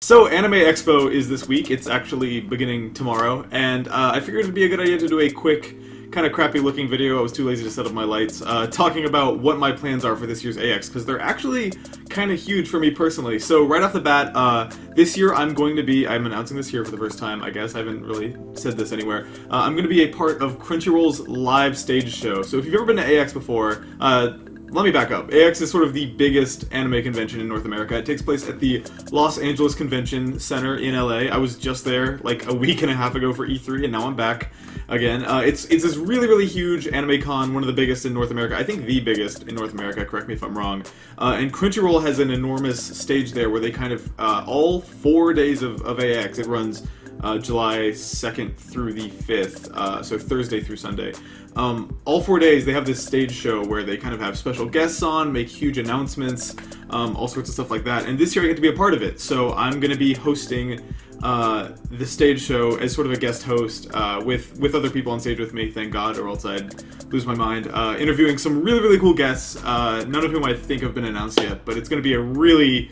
So, Anime Expo is this week. It's actually beginning tomorrow, and I figured it'd be a good idea to do a quick, kind of crappy-looking video. I was too lazy to set up my lights, talking about what my plans are for this year's AX, because they're actually kind of huge for me personally. So, right off the bat, this year I'm announcing this here for the first time, I guess. I haven't really said this anywhere. I'm going to be a part of Crunchyroll's live stage show. So, if you've ever been to AX before, let me back up. AX is sort of the biggest anime convention in North America. It takes place at the Los Angeles Convention Center in LA. I was just there like a week and a half ago for E3, and now I'm back again. It's this really, really huge anime con, one of the biggest in North America. I think the biggest in North America, correct me if I'm wrong. And Crunchyroll has an enormous stage there where they kind of, all 4 days of AX, it runs July 2nd through the 5th, so Thursday through Sunday. All 4 days they have this stage show where they kind of have special guests on, make huge announcements, all sorts of stuff like that. And this year I get to be a part of it, so I'm going to be hosting the stage show as sort of a guest host with other people on stage with me, thank God, or else I'd lose my mind. Interviewing some really, really cool guests, none of whom I think have been announced yet, but it's going to be a really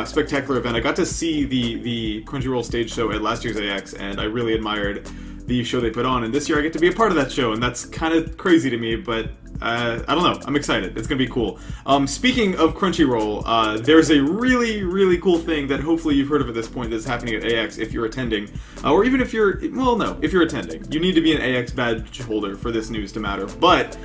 spectacular event. I got to see the Crunchyroll stage show at last year's AX, and I really admired the show they put on, and this year I get to be a part of that show, and that's kind of crazy to me, but I don't know, I'm excited. It's gonna be cool. Speaking of Crunchyroll, there's a really, really cool thing that hopefully you've heard of at this point that's happening at AX if you're attending, or even if you're, well, no, if you're attending. You need to be an AX badge holder for this news to matter, but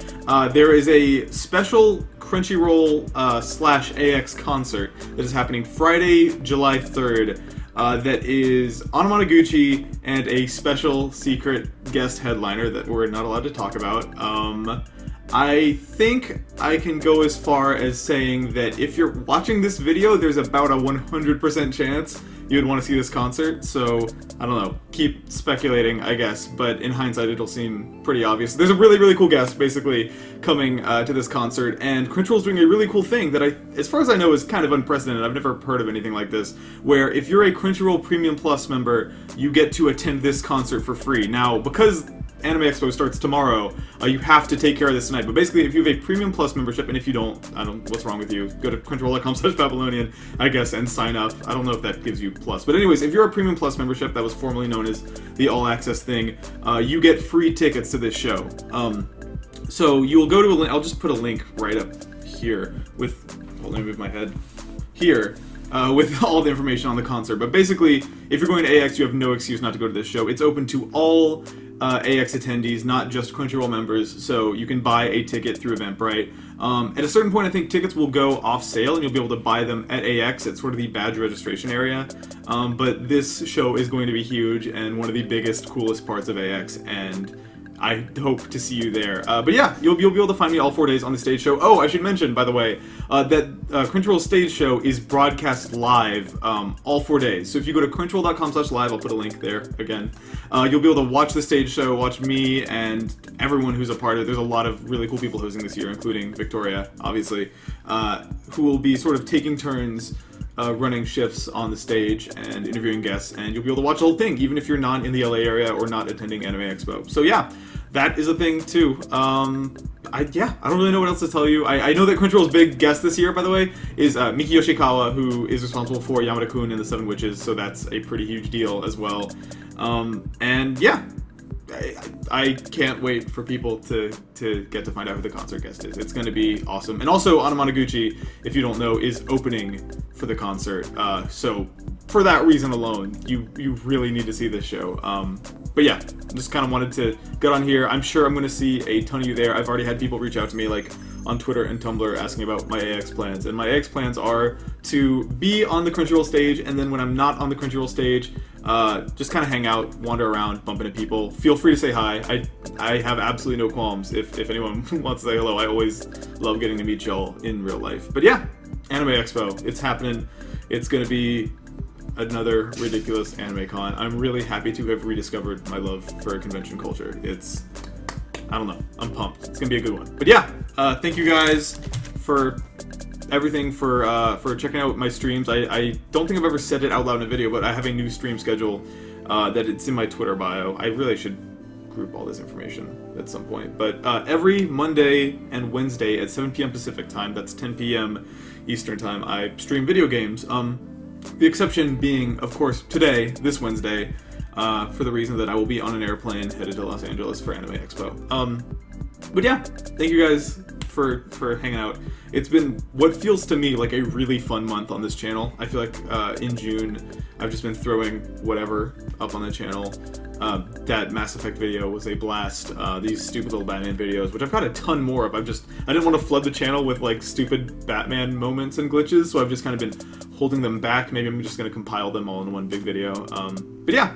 there is a special Crunchyroll slash AX concert that is happening Friday, July 3rd. That is Anamanaguchi and a special secret guest headliner that we're not allowed to talk about. I think I can go as far as saying that if you're watching this video, there's about a 100% chance you'd want to see this concert, so, I don't know, keep speculating, I guess, but in hindsight it'll seem pretty obvious. There's a really, really cool guest, basically, coming to this concert, and Crunchyroll's doing a really cool thing that as far as I know, is kind of unprecedented. I've never heard of anything like this, where if you're a Crunchyroll Premium Plus member, you get to attend this concert for free. Now, because Anime Expo starts tomorrow, you have to take care of this tonight. But basically, if you have a Premium Plus membership, and if you don't, what's wrong with you? Go to crunchyroll.com/Babylonian, I guess, and sign up. I don't know if that gives you Plus. But anyways, if you're a Premium Plus membership, that was formerly known as the All Access thing, you get free tickets to this show. So you'll go to a link, I'll just put a link right up here with, hold on, let me move my head, here. With all the information on the concert. But basically, if you're going to AX, you have no excuse not to go to this show. It's open to all AX attendees, not just Crunchyroll members, so you can buy a ticket through Eventbrite. At a certain point, I think tickets will go off sale, and you'll be able to buy them at AX, at sort of the badge registration area. But this show is going to be huge, and one of the biggest, coolest parts of AX, and I hope to see you there. But yeah, you'll be able to find me all 4 days on the stage show. Oh, I should mention, by the way, that Crunchyroll stage show is broadcast live all 4 days. So if you go to crunchyroll.com/live, I'll put a link there again. You'll be able to watch the stage show, watch me and everyone who's a part of it. There's a lot of really cool people hosting this year, including Victoria, obviously, who will be sort of taking turns running shifts on the stage and interviewing guests, and you'll be able to watch the whole thing, even if you're not in the LA area or not attending Anime Expo. So yeah, that is a thing too. I don't really know what else to tell you. I know that Crunchyroll's big guest this year, by the way, is Miki Yoshikawa, who is responsible for Yamada-kun and the Seven Witches, so that's a pretty huge deal as well. And yeah, I can't wait for people to get to find out who the concert guest is. It's going to be awesome. And also, Anamanaguchi, if you don't know, is opening for the concert. So, for that reason alone, you really need to see this show. But yeah, just kind of wanted to get on here. I'm sure I'm going to see a ton of you there. I've already had people reach out to me, like, on Twitter and Tumblr asking about my AX plans. And my AX plans are to be on the Crunchyroll stage, and then when I'm not on the Crunchyroll stage, just kind of hang out, wander around, bump into people. Feel free to say hi. I have absolutely no qualms if anyone wants to say hello. I always love getting to meet y'all in real life. But yeah, Anime Expo, it's happening. It's going to be another ridiculous anime con. I'm really happy to have rediscovered my love for convention culture. It's, I don't know, I'm pumped. It's gonna be a good one. But yeah, thank you guys for everything, for checking out my streams. I don't think I've ever said it out loud in a video, but I have a new stream schedule that it's in my Twitter bio. I really should group all this information at some point. But every Monday and Wednesday at 7 p.m. Pacific time, that's 10 p.m. Eastern time, I stream video games. The exception being, of course, today, this Wednesday, for the reason that I will be on an airplane headed to Los Angeles for Anime Expo. But yeah, thank you guys for hanging out. It's been what feels to me like a really fun month on this channel. I feel like in June, I've just been throwing whatever up on the channel. That Mass Effect video was a blast. These stupid little Batman videos, which I've got a ton more of. I didn't want to flood the channel with like stupid Batman moments and glitches, so I've just kind of been holding them back. Maybe I'm just going to compile them all in one big video. But yeah,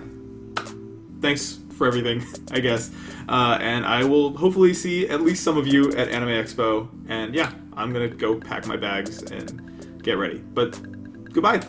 thanks for everything, I guess. And I will hopefully see at least some of you at Anime Expo. And yeah, I'm going to go pack my bags and get ready. But goodbye.